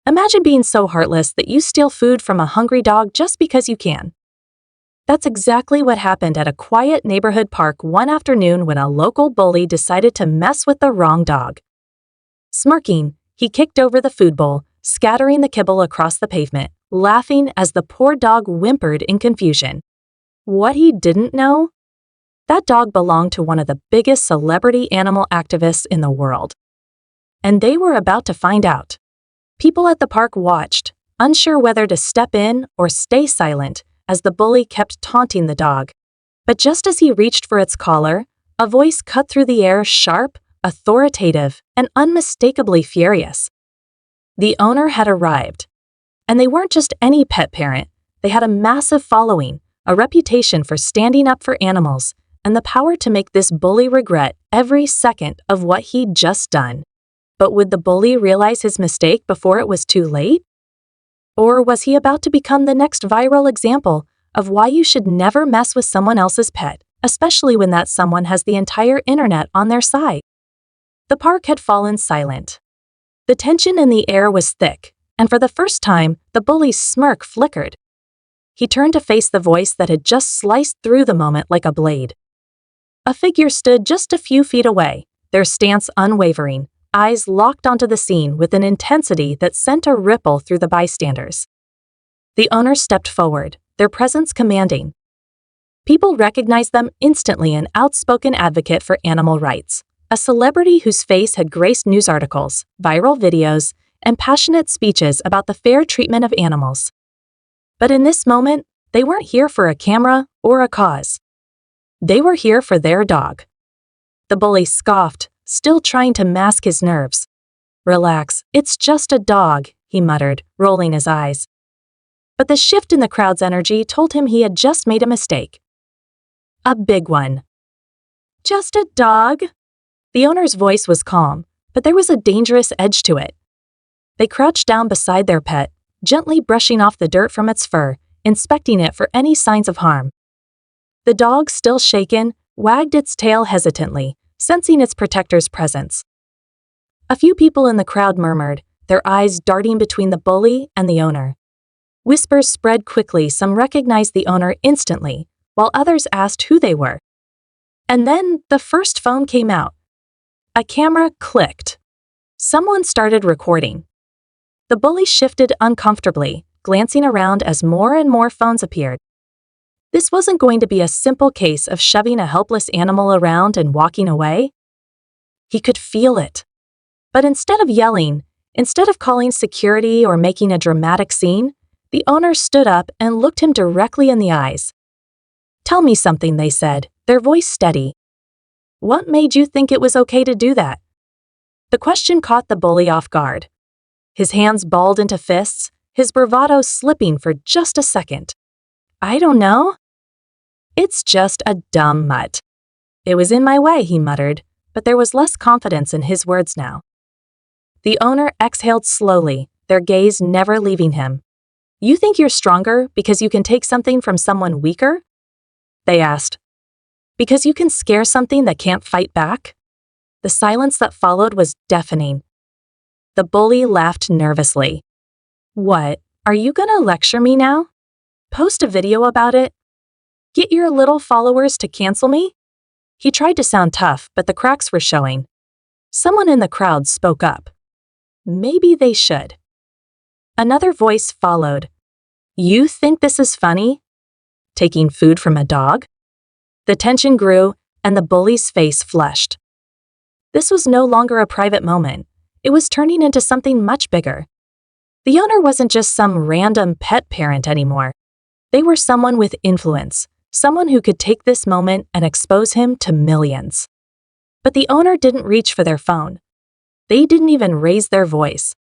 Imagine being so heartless that you steal food from a hungry dog just because you can. That's exactly what happened at a quiet neighborhood park one afternoon when a local bully decided to mess with the wrong dog. Smirking, he kicked over the food bowl, scattering the kibble across the pavement, laughing as the poor dog whimpered in confusion. What he didn't know? That dog belonged to one of the biggest celebrity animal activists in the world. And they were about to find out. People at the park watched, unsure whether to step in or stay silent, as the bully kept taunting the dog. But just as he reached for its collar, a voice cut through the air, sharp, authoritative, and unmistakably furious. The owner had arrived. And they weren't just any pet parent. They had a massive following, a reputation for standing up for animals, and the power to make this bully regret every second of what he'd just done. But would the bully realize his mistake before it was too late? Or was he about to become the next viral example of why you should never mess with someone else's pet, especially when that someone has the entire internet on their side? The park had fallen silent. The tension in the air was thick, and for the first time, the bully's smirk flickered. He turned to face the voice that had just sliced through the moment like a blade. A figure stood just a few feet away, their stance unwavering, eyes locked onto the scene with an intensity that sent a ripple through the bystanders. The owner stepped forward, their presence commanding. People recognized them instantly, an outspoken advocate for animal rights, a celebrity whose face had graced news articles, viral videos, and passionate speeches about the fair treatment of animals. But in this moment, they weren't here for a camera or a cause. They were here for their dog. The bully scoffed, still trying to mask his nerves. "Relax, it's just a dog," he muttered, rolling his eyes. But the shift in the crowd's energy told him he had just made a mistake. A big one. "Just a dog?" The owner's voice was calm, but there was a dangerous edge to it. They crouched down beside their pet, gently brushing off the dirt from its fur, inspecting it for any signs of harm. The dog, still shaken, wagged its tail hesitantly, sensing its protector's presence. A few people in the crowd murmured, their eyes darting between the bully and the owner. Whispers spread quickly, some recognized the owner instantly, while others asked who they were. And then the first phone came out. A camera clicked. Someone started recording. The bully shifted uncomfortably, glancing around as more and more phones appeared. This wasn't going to be a simple case of shoving a helpless animal around and walking away. He could feel it. But instead of yelling, instead of calling security or making a dramatic scene, the owner stood up and looked him directly in the eyes. "Tell me something," they said, their voice steady. "What made you think it was okay to do that?" The question caught the bully off guard. His hands balled into fists, his bravado slipping for just a second. "I don't know. It's just a dumb mutt. It was in my way," he muttered, but there was less confidence in his words now. The owner exhaled slowly, their gaze never leaving him. "You think you're stronger because you can take something from someone weaker?" they asked. "Because you can scare something that can't fight back?" The silence that followed was deafening. The bully laughed nervously. "What, are you gonna lecture me now? Post a video about it? Get your little followers to cancel me?" He tried to sound tough, but the cracks were showing. Someone in the crowd spoke up. Maybe they should. Another voice followed. "You think this is funny? Taking food from a dog?" The tension grew, and the bully's face flushed. This was no longer a private moment. It was turning into something much bigger. The owner wasn't just some random pet parent anymore. They were someone with influence, someone who could take this moment and expose him to millions. But the owner didn't reach for their phone. They didn't even raise their voice.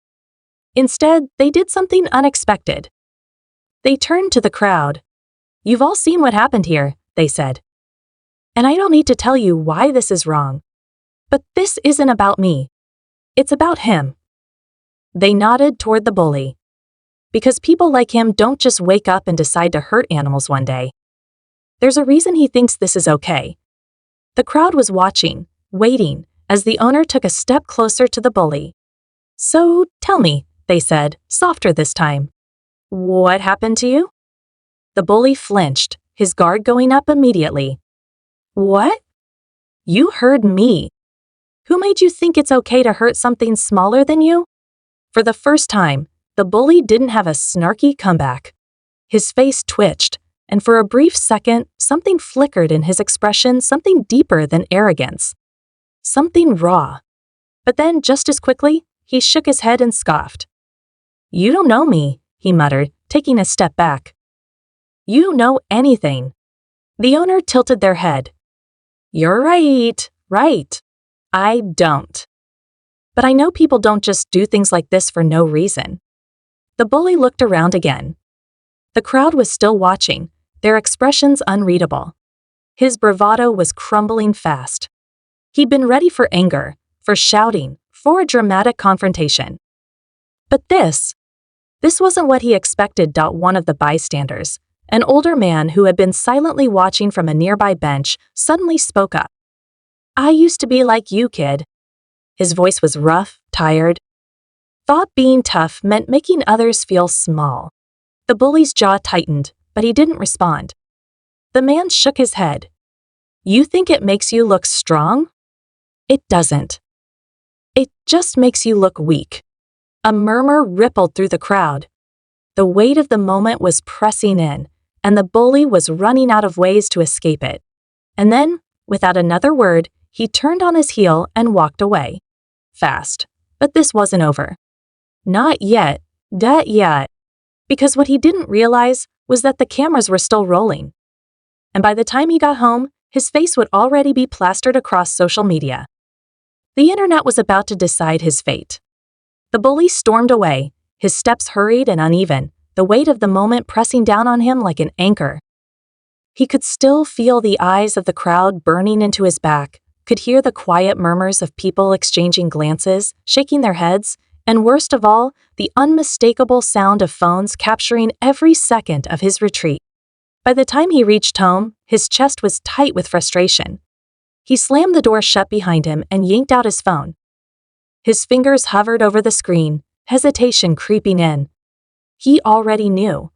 Instead, they did something unexpected. They turned to the crowd. "You've all seen what happened here," they said. "And I don't need to tell you why this is wrong. But this isn't about me. It's about him." They nodded toward the bully. Because people like him don't just wake up and decide to hurt animals one day. There's a reason he thinks this is okay. The crowd was watching, waiting, as the owner took a step closer to the bully. "So, tell me," they said, softer this time. What happened to you? The bully flinched, his guard going up immediately. What? You heard me. Who made you think it's okay to hurt something smaller than you? For the first time, the bully didn't have a snarky comeback. His face twitched, and for a brief second, something flickered in his expression, something deeper than arrogance. Something raw. But then, just as quickly, he shook his head and scoffed. You don't know me, he muttered, taking a step back. You know anything. The owner tilted their head. You're right. I don't. But I know people don't just do things like this for no reason. The bully looked around again. The crowd was still watching, their expressions unreadable. His bravado was crumbling fast. He'd been ready for anger, for shouting, for a dramatic confrontation. But this wasn't what he expected. One of the bystanders, an older man who had been silently watching from a nearby bench, suddenly spoke up. I used to be like you, kid. His voice was rough, tired. Thought being tough meant making others feel small. The bully's jaw tightened, but he didn't respond. The man shook his head. You think it makes you look strong? It doesn't. It just makes you look weak. A murmur rippled through the crowd. The weight of the moment was pressing in, and the bully was running out of ways to escape it. And then, without another word, he turned on his heel and walked away. Fast. But this wasn't over. Not yet. Because what he didn't realize was that the cameras were still rolling. And by the time he got home, his face would already be plastered across social media. The internet was about to decide his fate. The bully stormed away, his steps hurried and uneven, the weight of the moment pressing down on him like an anchor. He could still feel the eyes of the crowd burning into his back, could hear the quiet murmurs of people exchanging glances, shaking their heads, and worst of all, the unmistakable sound of phones capturing every second of his retreat. By the time he reached home, his chest was tight with frustration. He slammed the door shut behind him and yanked out his phone. His fingers hovered over the screen, hesitation creeping in. He already knew.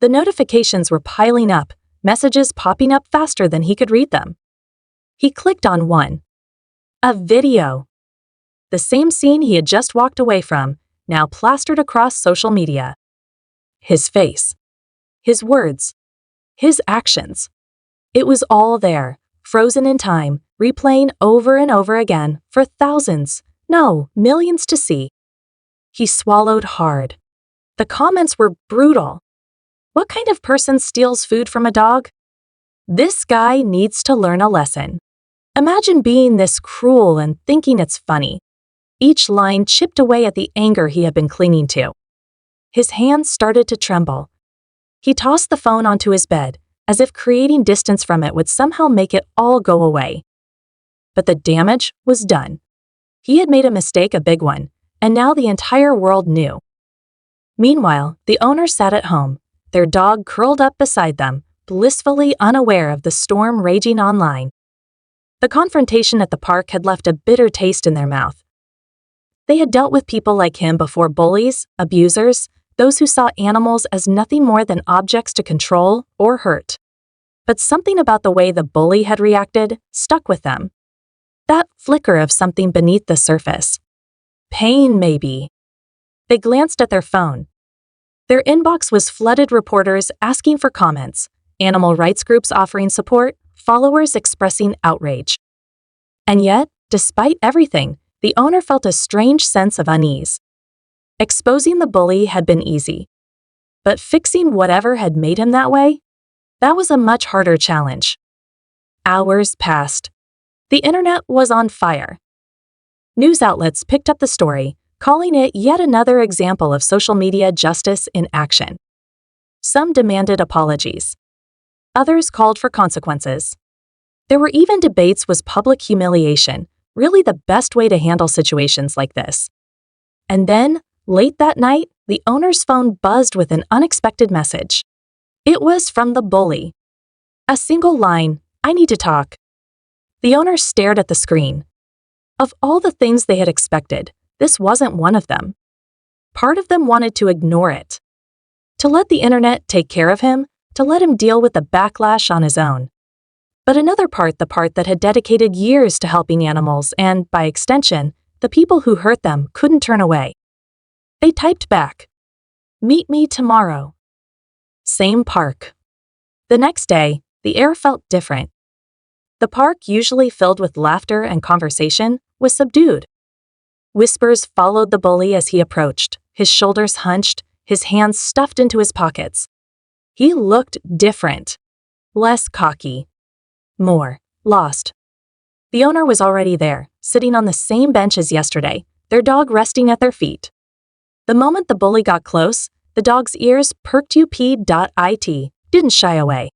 The notifications were piling up, messages popping up faster than he could read them. He clicked on one. A video. The same scene he had just walked away from, now plastered across social media. His face. His words. His actions. It was all there, frozen in time, replaying over and over again for thousands, no, millions to see. He swallowed hard. The comments were brutal. What kind of person steals food from a dog? This guy needs to learn a lesson. Imagine being this cruel and thinking it's funny. Each line chipped away at the anger he had been clinging to. His hands started to tremble. He tossed the phone onto his bed, as if creating distance from it would somehow make it all go away. But the damage was done. He had made a mistake, a big one, and now the entire world knew. Meanwhile, the owner sat at home, their dog curled up beside them, blissfully unaware of the storm raging online. The confrontation at the park had left a bitter taste in their mouth. They had dealt with people like him before: bullies, abusers, those who saw animals as nothing more than objects to control or hurt. But something about the way the bully had reacted stuck with them. That flicker of something beneath the surface. Pain, maybe. They glanced at their phone. Their inbox was flooded, reporters asking for comments, animal rights groups offering support, followers expressing outrage. And yet, despite everything, the owner felt a strange sense of unease. Exposing the bully had been easy. But fixing whatever had made him that way? That was a much harder challenge. Hours passed. The internet was on fire. News outlets picked up the story, calling it yet another example of social media justice in action. Some demanded apologies. Others called for consequences. There were even debates: was public humiliation really the best way to handle situations like this? And then, late that night, the owner's phone buzzed with an unexpected message. It was from the bully. A single line: I need to talk. The owner stared at the screen. Of all the things they had expected, this wasn't one of them. Part of them wanted to ignore it, to let the internet take care of him, to let him deal with the backlash on his own. But another part, the part that had dedicated years to helping animals and, by extension, the people who hurt them, couldn't turn away. They typed back, "Meet me tomorrow." Same park. The next day, the air felt different. The park, usually filled with laughter and conversation, was subdued. Whispers followed the bully as he approached, his shoulders hunched, his hands stuffed into his pockets. He looked different, less cocky, more lost. The owner was already there, sitting on the same bench as yesterday, their dog resting at their feet. The moment the bully got close, the dog's ears perked up.it, didn't shy away.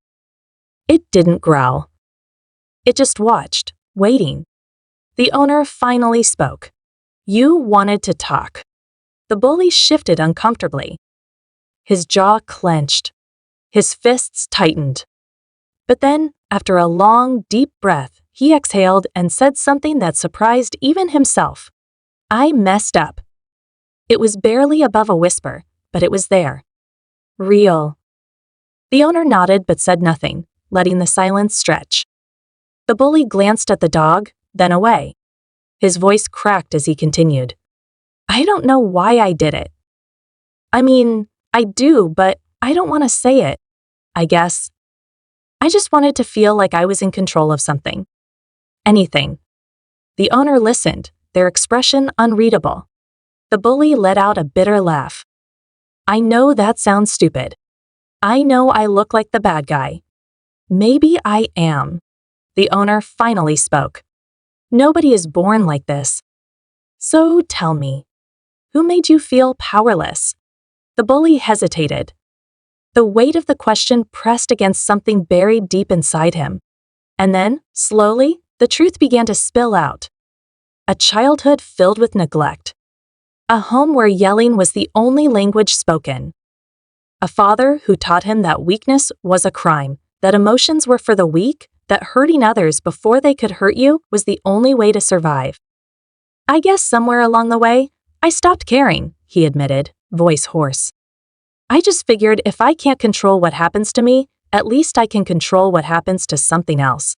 It didn't growl. It just watched, waiting. The owner finally spoke. "You wanted to talk." The bully shifted uncomfortably. His jaw clenched. His fists tightened. But then, after a long, deep breath, he exhaled and said something that surprised even himself. "I messed up." It was barely above a whisper, but it was there. Real. The owner nodded but said nothing, letting the silence stretch. The bully glanced at the dog, then away. His voice cracked as he continued. "I don't know why I did it. I mean, I do, but I don't want to say it, I guess. I just wanted to feel like I was in control of something. Anything." The owner listened, their expression unreadable. The bully let out a bitter laugh. "I know that sounds stupid. I know I look like the bad guy. Maybe I am." The owner finally spoke. "Nobody is born like this. So tell me, who made you feel powerless?" The bully hesitated. The weight of the question pressed against something buried deep inside him. And then, slowly, the truth began to spill out. A childhood filled with neglect. A home where yelling was the only language spoken. A father who taught him that weakness was a crime, that emotions were for the weak, that hurting others before they could hurt you was the only way to survive. "I guess somewhere along the way, I stopped caring," he admitted, voice hoarse. "I just figured if I can't control what happens to me, at least I can control what happens to something else."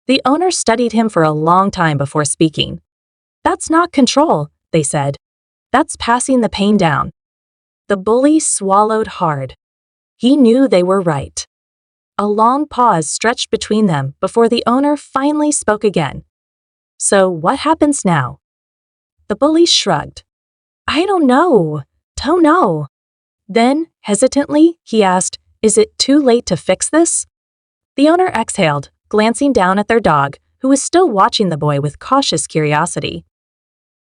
The owner studied him for a long time before speaking. "That's not control," they said. "That's passing the pain down." The bully swallowed hard. He knew they were right. A long pause stretched between them before the owner finally spoke again. "So what happens now?" The bully shrugged. "I don't know. Don't know." Then, hesitantly, he asked, "Is it too late to fix this?" The owner exhaled, glancing down at their dog, who was still watching the boy with cautious curiosity.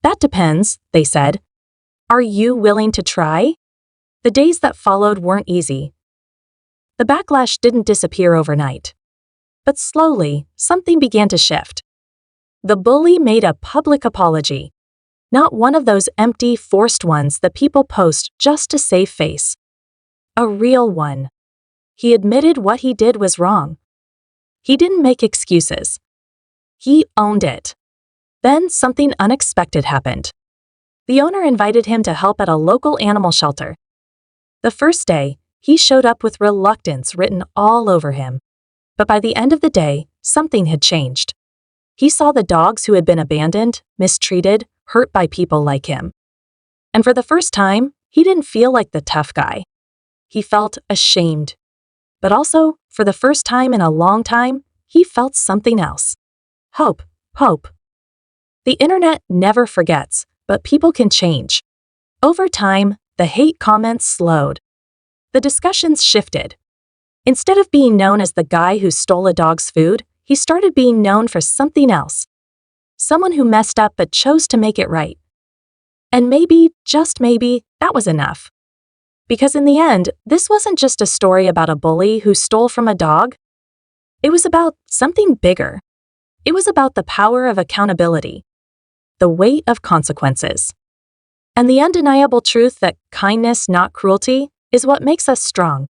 "That depends," they said. "Are you willing to try?" The days that followed weren't easy. The backlash didn't disappear overnight. But slowly, something began to shift. The bully made a public apology. Not one of those empty, forced ones that people post just to save face. A real one. He admitted what he did was wrong. He didn't make excuses. He owned it. Then something unexpected happened. The owner invited him to help at a local animal shelter. The first day, he showed up with reluctance written all over him. But by the end of the day, something had changed. He saw the dogs who had been abandoned, mistreated, hurt by people like him. And for the first time, he didn't feel like the tough guy. He felt ashamed. But also, for the first time in a long time, he felt something else. Hope. Hope. The internet never forgets, but people can change. Over time, the hate comments slowed. The discussions shifted. Instead of being known as the guy who stole a dog's food, he started being known for something else. Someone who messed up but chose to make it right. And maybe, just maybe, that was enough. Because in the end, this wasn't just a story about a bully who stole from a dog. It was about something bigger. It was about the power of accountability, the weight of consequences, and the undeniable truth that kindness, not cruelty, is what makes us strong.